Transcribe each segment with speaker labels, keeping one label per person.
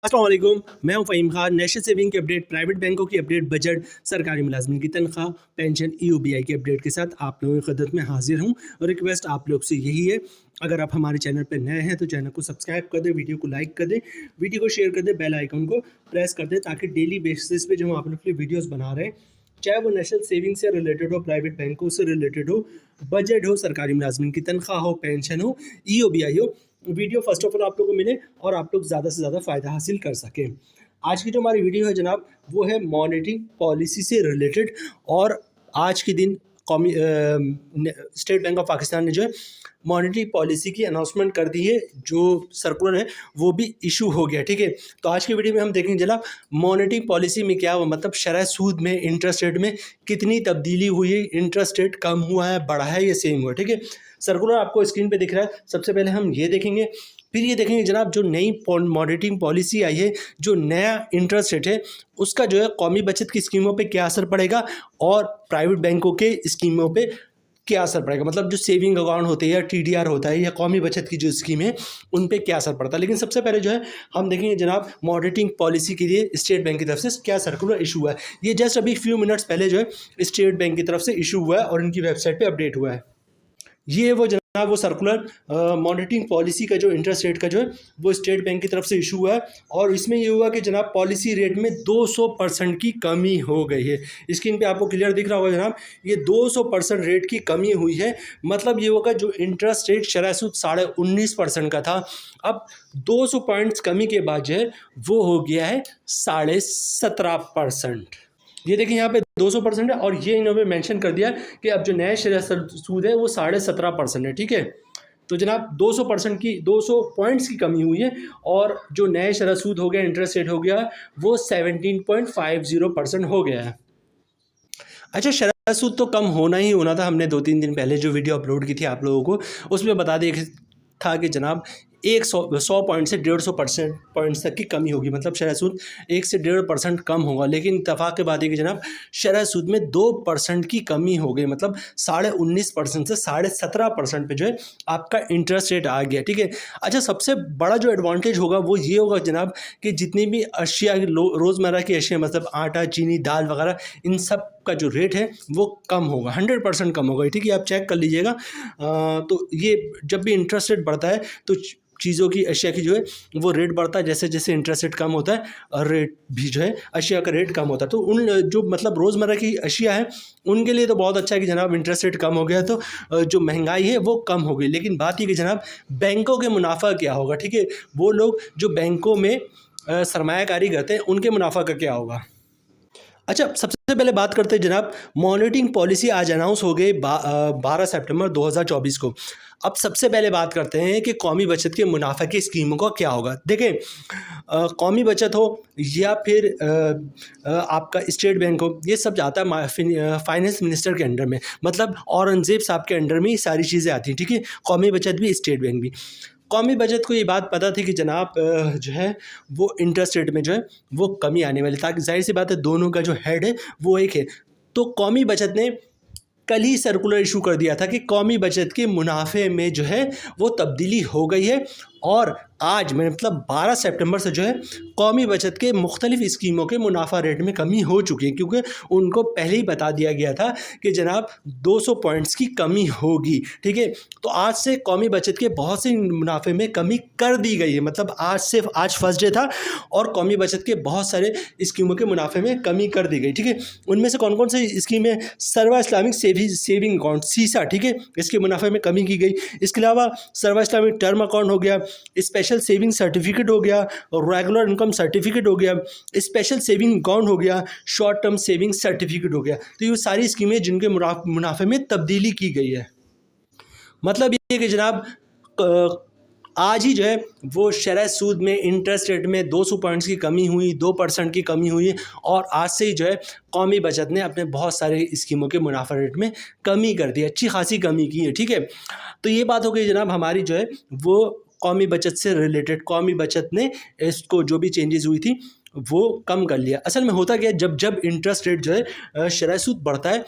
Speaker 1: अस्सलाम वालेकुम, मैं हूं फ़हीम खान। नेशनल सेविंग की अपडेट, प्राइवेट बैंकों की अपडेट, बजट, सरकारी मुलाजमिन की तनख्वाह, पेंशन, ईओबीआई की अपडेट के साथ आप लोगों की खिदमत में हाजिर हूं। और रिक्वेस्ट आप लोग से यही है, अगर आप हमारे चैनल पर नए हैं तो चैनल को सब्सक्राइब कर दें, वीडियो को लाइक कर दें, वीडियो को शेयर कर दें, बेल आइकन को प्रेस कर दें, ताकि डेली बेसिस पे जो हम आप लोग के लिए वीडियोज़ बना रहे हैं, चाहे वो नेशनल सेविंग से रिलेटेड हो, प्राइवेट बैंकों से रिलेटेड हो, बजट हो, सरकारी मुलाजमिन की तनख्वाह हो, पेंशन हो, ईओबीआई हो, वीडियो फर्स्ट ऑफ ऑल आप लोगों को मिले और आप लोग ज़्यादा से ज़्यादा फ़ायदा हासिल कर सकें। आज की जो हमारी वीडियो है जनाब, वो है मॉनेटरी पॉलिसी से रिलेटेड। और आज के दिन कौमी स्टेट बैंक ऑफ पाकिस्तान ने जो है मॉनेटरी पॉलिसी की अनाउंसमेंट कर दी है, जो सर्कुलर है वो भी इशू हो गया। ठीक है, तो आज की वीडियो में हम देखेंगे जनाब मॉनेटरी पॉलिसी में क्या हुआ, मतलब शरह सूद में, इंटरेस्ट रेट में कितनी तब्दीली हुई है, इंटरेस्ट रेट कम हुआ है, बढ़ा है या सेम हुआ है। ठीक है, सर्कुलर आपको स्क्रीन पे दिख रहा है। सबसे पहले हम ये देखेंगे, फिर ये देखेंगे जनाब जो नई मॉनेटरी पॉलिसी आई है, जो नया इंटरेस्ट रेट है, उसका जो है कौमी बचत की स्कीमों पे क्या असर पड़ेगा और प्राइवेट बैंकों के स्कीमों पे क्या असर पड़ेगा, मतलब जो सेविंग अकाउंट होते हैं या टीडीआर होता है या कौमी बचत की जो स्कीम है उन पे क्या असर पड़ता है। लेकिन सबसे पहले जो है हम देखेंगे जनाब मॉनेटरी पॉलिसी के लिए स्टेट बैंक की तरफ से क्या सर्कुलर इशू हुआ है। ये जस्ट अभी फ्यू मिनट्स पहले जो है स्टेट बैंक की तरफ से इशू हुआ है और इनकी वेबसाइट पर अपडेट हुआ है। ये वो जनाब वो सर्कुलर मॉनेटरी पॉलिसी का जो इंटरेस्ट रेट का जो है वो स्टेट बैंक की तरफ से इशू हुआ है। और इसमें ये हुआ कि जनाब पॉलिसी रेट में 200% की कमी हो गई है। स्क्रीन पे आपको क्लियर दिख रहा होगा जनाब, ये 200% रेट की कमी हुई है। मतलब ये होगा जो इंटरेस्ट रेट शरह सूद 19.5% का था, अब 200 पॉइंट्स कमी के बाद जो है वो हो गया है 17.5%। ये देखिए यहाँ पे 200% है और ये इन्होंने मेंशन कर दिया कि अब जो नया शरह सूद है वो 17.5% है। ठीक है, तो जनाब 200% की 200 पॉइंट्स की कमी हुई है और जो नए शरह सूद हो गया, इंटरेस्ट रेट हो गया, वो 17.50% हो गया है। अच्छा, शरह सूद तो कम होना ही होना था। हमने 2-3 दिन पहले जो वीडियो अपलोड की थी आप लोगों को, उसमें बता दिया था कि जनाब 100 पॉइंट से 150% पॉइंट्स तक की कमी होगी, मतलब शरह सूद 1 से 1.5% कम होगा। लेकिन इत्तेफाक के बाद है कि जनाब शरह सूद में 2% की कमी हो गई, मतलब 19.5% से 17.5% पे जो है आपका इंटरेस्ट रेट आ गया। ठीक है, अच्छा, सबसे बड़ा जो एडवांटेज होगा वो ये होगा जनाब कि जितनी भी अशिया रोज़मर्रा की अशिया, मतलब आटा, चीनी, दाल वगैरह, इन सब का जो रेट है वो कम होगा, 100% कम होगा। ठीक है, आप चेक कर लीजिएगा। तो ये जब भी इंटरेस्ट रेट बढ़ता है तो चीज़ों की, अशिया की जो है वो रेट बढ़ता है, जैसे जैसे इंटरेस्ट रेट कम होता है और रेट भी जो है अशिया का रेट कम होता है। तो उन जो मतलब रोज़मर्रा की अशिया है उनके लिए तो बहुत अच्छा है कि जनाब इंटरेस्ट रेट कम हो गया, तो जो महंगाई है वो कम हो गई। लेकिन बात ये कि जनाब बैंकों के मुनाफा क्या होगा। ठीक है, वो लोग जो बैंकों में सरमायाकारी करते हैं उनके मुनाफा का क्या होगा। अच्छा, सबसे पहले बात करते हैं जनाब मॉनेटरी पॉलिसी आज अनाउंस हो गई 12 सितंबर 2024 को। अब सबसे पहले बात करते हैं कि कौमी बचत के मुनाफा की स्कीमों का क्या होगा। देखें, कौमी बचत हो या फिर आपका स्टेट बैंक हो, ये सब जाता है फाइनेंस मिनिस्टर के अंडर में, मतलब औरंगजेब साहब के अंडर में ये सारी चीज़ें आती हैं। ठीक है, कौमी बचत भी, स्टेट बैंक भी। कौमी बचत को ये बात पता थी कि जनाब जो है वो इंटरेस्ट रेट में जो है वो कमी आने वाली, ताकि जाहिर सी बात है दोनों का जो हेड है वो एक है। तो कौमी बचत ने कल ही सर्कुलर इशू कर दिया था कि कौमी बचत के मुनाफे में जो है वो तब्दीली हो गई है। और आज में मतलब 12 सितंबर से जो है कौमी बचत के मुख्तलिफ स्कीमों के मुनाफा रेट में कमी हो चुकी है, क्योंकि उनको पहले ही बता दिया गया था कि जनाब 200 पॉइंट्स की कमी होगी। ठीक है, तो आज से कौमी बचत के बहुत से मुनाफे में कमी कर दी गई है, मतलब आज फर्स्ट डे था और कौमी बचत के बहुत सारे स्कीमों के मुनाफे में कमी कर दी गई। ठीक है, उनमें से कौन कौन सी स्कीम है, सर्वा इस्लामिक सेविंग अकाउंट सीसा, ठीक है, इसके मुनाफे में कमी की गई। इसके अलावा सर्वा इस्लामिक टर्म अकाउंट हो गया, स्पेशल सेविंग सर्टिफिकेट हो गया, रेगुलर इनकम सर्टिफिकेट हो गया, स्पेशल सेविंग अकाउंट हो गया, शॉर्ट टर्म सेविंग सर्टिफिकेट हो गया। तो ये सारी स्कीमें जिनके मुनाफे में तब्दीली की गई है। मतलब ये कि जनाब आज ही जो है वो शरह सूद में, इंटरेस्ट रेट में 200 पॉइंट्स की कमी हुई, 2% की कमी हुई और आज से ही जो है कौमी बचत ने अपने बहुत सारे स्कीमों के मुनाफा रेट में कमी कर दी, अच्छी खासी कमी की है। ठीक है, तो ये बात हो गई जनाब हमारी जो है वो कौमी बचत से रिलेटेड। कौमी बचत ने इसको जो भी चेंजेस हुई थी वो कम कर लिया। असल में होता क्या है, जब जब इंटरेस्ट रेट जो है शरह सूद बढ़ता है,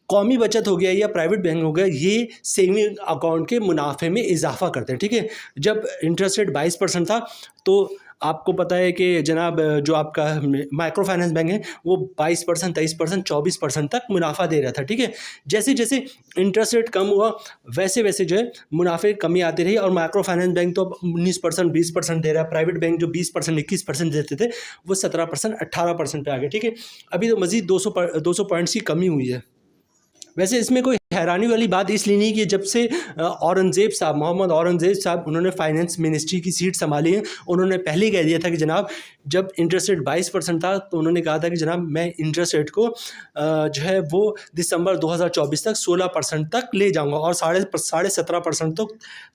Speaker 1: कौमी बचत हो गया या प्राइवेट बैंक हो गया, ये सेविंग अकाउंट के मुनाफे में इजाफा करते हैं। ठीक है, जब इंटरेस्ट रेट 22% था तो आपको पता है कि जनाब जो आपका माइक्रो फाइनेंस बैंक है वो 22%, 23%, 24% तक मुनाफा दे रहा था, ठीक है। जैसे जैसे इंटरेस्ट रेट कम हुआ वैसे वैसे जो है मुनाफे कमी आती रही, और माइक्रो फाइनेंस बैंक तो अब 19%, 20% दे रहा है। प्राइवेट बैंक जो 20%, 21% देते थे वो 17%, 18% पे आ गए, ठीक है। अभी तो मज़ीद 200 पॉइंट्स की कमी हुई है। वैसे इसमें कोई हैरानी वाली बात इसलिए नहीं कि जब से औरंगज़ेब साहब, मोहम्मद औरंगज़ेब साहब, उन्होंने फाइनेंस मिनिस्ट्री की सीट संभाली है, उन्होंने पहले ही कह दिया था कि जनाब जब इंटरेस्ट रेट 22% था तो उन्होंने कहा था कि जनाब मैं इंटरेस्ट रेट को जो है वो दिसंबर 2024 तक 16% तक ले जाऊंगा, और 17.5%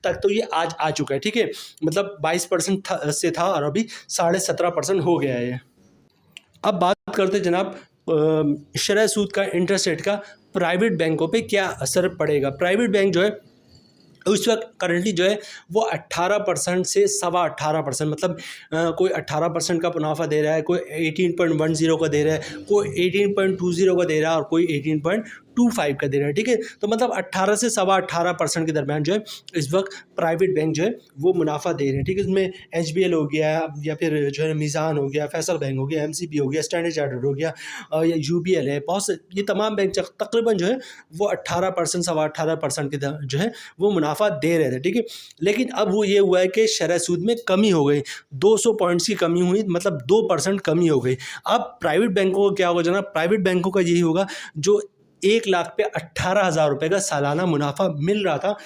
Speaker 1: तक तो ये आज आ चुका है, ठीक है। मतलब 22% से था और अभी 17.5% हो गया है। अब बात करते हैं जनाब शरह सूद का, इंटरेस्ट रेट का प्राइवेट बैंकों पे क्या असर पड़ेगा। प्राइवेट बैंक जो है उस वक्त करंटली जो है वो 18% से 18.25%, मतलब कोई 18% का मुनाफा दे रहा है, कोई 18.10 का दे रहा है, कोई 18.20 का दे रहा है, और कोई 18.25 का दे रहा है, ठीक है। तो मतलब 18 से 18.25% के दरमियान जो है इस वक्त प्राइवेट बैंक जो है वो मुनाफा दे रहे हैं, ठीक है। इसमें HBL हो गया, या फिर जो है मीज़ान हो गया, फैसल बैंक हो गया, MCB हो गया, स्टैंडर्ड चार्टर्ड हो गया, या UBL है, बहुत से ये तमाम बैंक तकरीबन जो है वो 18%, 18.25% के जो है वो मुनाफा दे रहे थे, ठीक है। लेकिन अब वो ये हुआ है कि शरह सूद में कमी हो गई, 200 पॉइंट्स की कमी हुई, मतलब 2% कमी हो गई। अब प्राइवेट बैंकों को क्या होगा जनाब, प्राइवेट बैंकों का यही होगा जो 1 लाख पे 18,000 रुपये का सालाना मुनाफा मिल रहा था,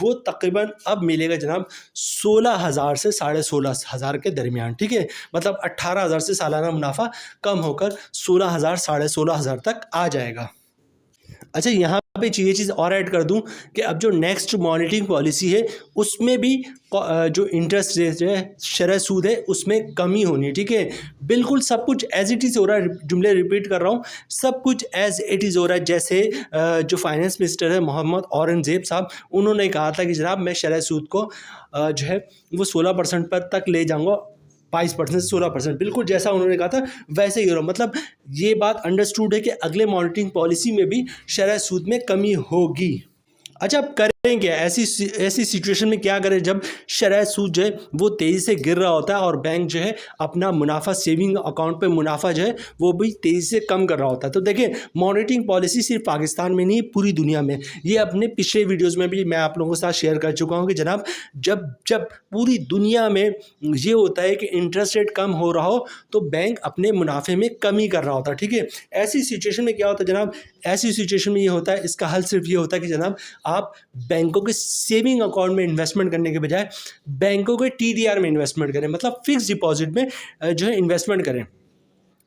Speaker 1: वो तकरीबन अब मिलेगा जनाब 16,000 से 16,500 के दरमियान, ठीक है। मतलब 18,000 से सालाना मुनाफा कम होकर 16,000, 16,500 तक आ जाएगा। अच्छा, यहाँ पे ये चीज़ और ऐड कर दूं कि अब जो नेक्स्ट मॉनिटरिंग पॉलिसी है उसमें भी जो इंटरेस्ट रेट है, शरह सूद है, उसमें कमी होनी है, ठीक है। बिल्कुल सब कुछ एज इट इज़ हो रहा है, जुमले रिपीट कर रहा हूँ, सब कुछ एज इट इज़ हो रहा है। जैसे जो फाइनेंस मिनिस्टर है मोहम्मद औरंगज़ेब साहब, उन्होंने कहा था कि जनाब मैं शरह सूद को जो है वो 16% पर तक ले जाऊँगा, 22% से 16%, बिल्कुल जैसा उन्होंने कहा था वैसे ही हो रहा। मतलब ये बात अंडरस्टूड है कि अगले मॉनिटरिंग पॉलिसी में भी शरह सूद में कमी होगी। अच्छा, अब करें क्या ऐसी सिचुएशन में, क्या करें जब शरह सूद जो है वो तेज़ी से गिर रहा होता है और बैंक जो है अपना मुनाफा, सेविंग अकाउंट पे मुनाफा जो है वो भी तेज़ी से कम कर रहा होता है। तो देखिए, मॉनिटरिंग पॉलिसी सिर्फ पाकिस्तान में नहीं, पूरी दुनिया में, ये अपने पिछले वीडियोज़ में भी मैं आप लोगों के साथ शेयर कर चुका हूँ कि जनाब जब पूरी दुनिया में ये होता है कि इंटरेस्ट रेट कम हो रहा हो तो बैंक अपने मुनाफे में कमी कर रहा होता है, ठीक है। ऐसी सिचुएशन में क्या होता है जनाब, ऐसी सिचुएशन में ये होता है, इसका हल सिर्फ ये होता है कि जनाब आप बैंकों के सेविंग अकाउंट में इन्वेस्टमेंट करने के बजाय बैंकों के TDR में इन्वेस्टमेंट करें, मतलब फिक्स डिपॉजिट में जो है इन्वेस्टमेंट करें।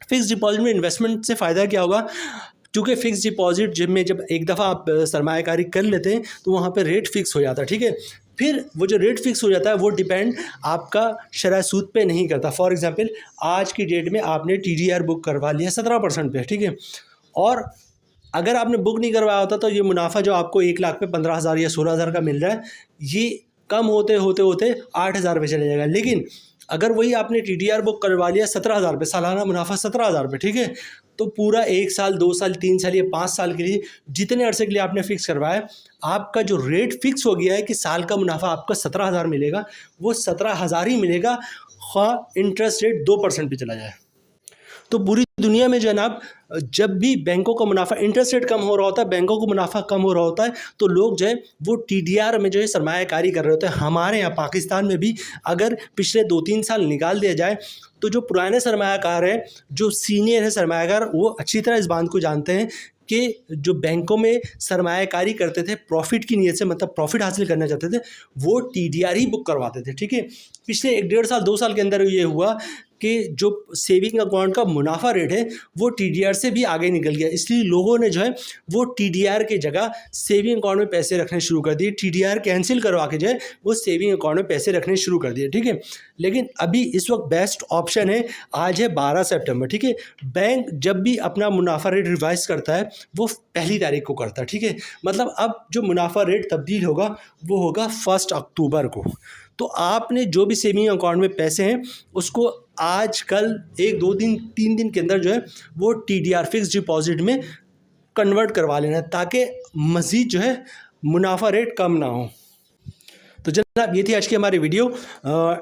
Speaker 1: फिक्स डिपॉजिट में इन्वेस्टमेंट से फ़ायदा क्या होगा, क्योंकि फिक्स डिपॉजिट में जब एक दफ़ा आप सरमायाकारी कर लेते हैं तो वहाँ पे रेट फिक्स हो जाता है, ठीक है। फिर वो जो रेट फिक्स हो जाता है वो डिपेंड आपका शरह सूद पे नहीं करता। फॉर एग्जांपल, आज की डेट में आपने TDR बुक करवा लिया 17% पे, ठीक है, और अगर आपने बुक नहीं करवाया होता तो ये मुनाफा जो आपको 1 लाख पे 15,000 या 16,000 का मिल रहा है, ये कम होते होते 8,000 पे चले जाएगा। लेकिन अगर वही आपने TDR बुक करवा लिया 17,000 पे, सालाना मुनाफा 17,000 पे, ठीक है, तो पूरा 1 साल, 2 साल, 3 साल या 5 साल के लिए, जितने अरसे के लिए आपने फिक्स करवाया, आपका जो रेट फिक्स हो गया है कि साल का मुनाफा आपका 17,000 मिलेगा, वो 17,000 ही मिलेगा, ख़ास इंटरेस्ट रेट 2% पे चला जाए। तो पूरी दुनिया में जनाब जब भी बैंकों का मुनाफा, इंटरेस्ट रेट कम हो रहा होता है, बैंकों को मुनाफा कम हो रहा होता है, तो लोग जो है वो TDR में जो है सरमायाकारी कर रहे होते हैं। हमारे यहाँ पाकिस्तान में भी अगर पिछले 2-3 साल निकाल दिया जाए तो जो पुराने सरमायाकार हैं, जो सीनियर है सरमायाकार, वो अच्छी तरह इस बात को जानते हैं कि जो बैंकों में सरमायाकारी करते थे प्रॉफिट की नीयत से, मतलब प्रॉफिट हासिल करना चाहते थे, वो TDR ही बुक करवाते थे, ठीक है। पिछले 1-1.5 साल, 2 साल के अंदर ये हुआ कि जो सेविंग अकाउंट का मुनाफा रेट है वो TDR से भी आगे निकल गया, इसलिए लोगों ने जो है वो TDR की जगह सेविंग अकाउंट में पैसे रखने शुरू कर दिए। TDR कैंसिल करवा के जो है वो सेविंग अकाउंट में पैसे रखने शुरू कर दिए, ठीक है। लेकिन अभी इस वक्त बेस्ट ऑप्शन है, आज है 12 सितंबर, ठीक है। बैंक जब भी अपना मुनाफा रेट रिवाइज करता है वो 1 तारीख को करता है, ठीक है। मतलब अब जो मुनाफा रेट तब्दील होगा वो होगा 1 अक्टूबर को। तो आपने जो भी सेविंग अकाउंट में पैसे हैं उसको आज, कल, 1-2 दिन, 3 दिन के अंदर जो है वो TDR फिक्स डिपॉजिट में कन्वर्ट करवा लेना, ताकि मज़ीद जो है मुनाफा रेट कम ना हो। तो जनाब ये थी आज की हमारी वीडियो।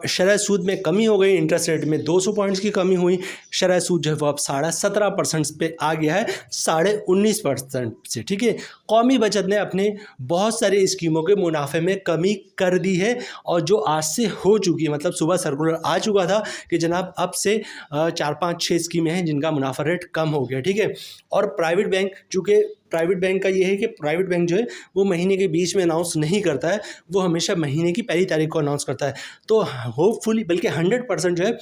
Speaker 1: शरह सूद में कमी हो गई, इंटरेस्ट रेट में 200 पॉइंट्स की कमी हुई। शरह सूद जो है वो अब 17.5% पे आ गया है 19.5% से, ठीक है। कौमी बचत ने अपने बहुत सारी स्कीमों के मुनाफे में कमी कर दी है, और जो आज से हो चुकी है, मतलब सुबह सर्कुलर आ चुका था कि जनाब अब से 4-5-6 स्कीमें हैं जिनका मुनाफा रेट कम हो गया, ठीक है। और प्राइवेट बैंक, चूँकि प्राइवेट बैंक का ये है कि प्राइवेट बैंक जो है वो महीने के बीच में अनाउंस नहीं करता है, वो हमेशा महीने की पहली तारीख को अनाउंस करता है। तो होपफुली, बल्कि 100% जो है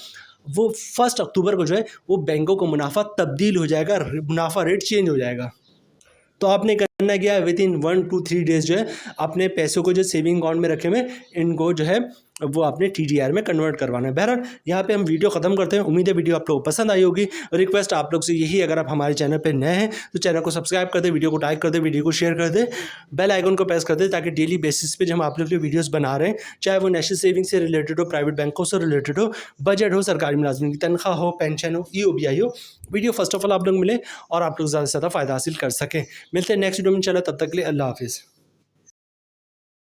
Speaker 1: वो 1 अक्टूबर को जो है वो बैंकों को मुनाफा तब्दील हो जाएगा, मुनाफा रेट चेंज हो जाएगा। तो आपने करना क्या है, विद इन 1 to 3 डेज जो है अपने पैसों को जो सेविंग अकाउंट में रखे हुए इनको जो है वो आपने TDR में कन्वर्ट करवाना है। बहरहाल यहाँ पे हम वीडियो ख़त्म करते हैं। उम्मीद है वीडियो आप लोगों को पसंद आई होगी। रिक्वेस्ट आप लोग से यही, अगर आप हमारे चैनल पे नए हैं तो चैनल को सब्सक्राइब कर दे, वीडियो को लाइक कर दे, वीडियो को शेयर कर दे, बेल आइकन को प्रेस कर दे, ताकि डेली बेसिस पे जो हम आप लोग के वीडियोज़ बना रहे हैं, चाहे वो नेशनल सेविंग से रिलेटेड हो, प्राइवेट बैंकों से रिलेटेड हो, बजट हो, सरकारी मुलाजमिन की तनख्वाह हो, पेंशन हो, EOBI हो, वीडियो फर्स्ट ऑफ ऑल आप लोग मिले और आप लोग ज़्यादा से ज़्यादा फ़ायदा हासिल कर सकें। मिलते हैं नेक्स्ट वीडियो में, चलो तब तक के लिए अल्लाह हाफिज़।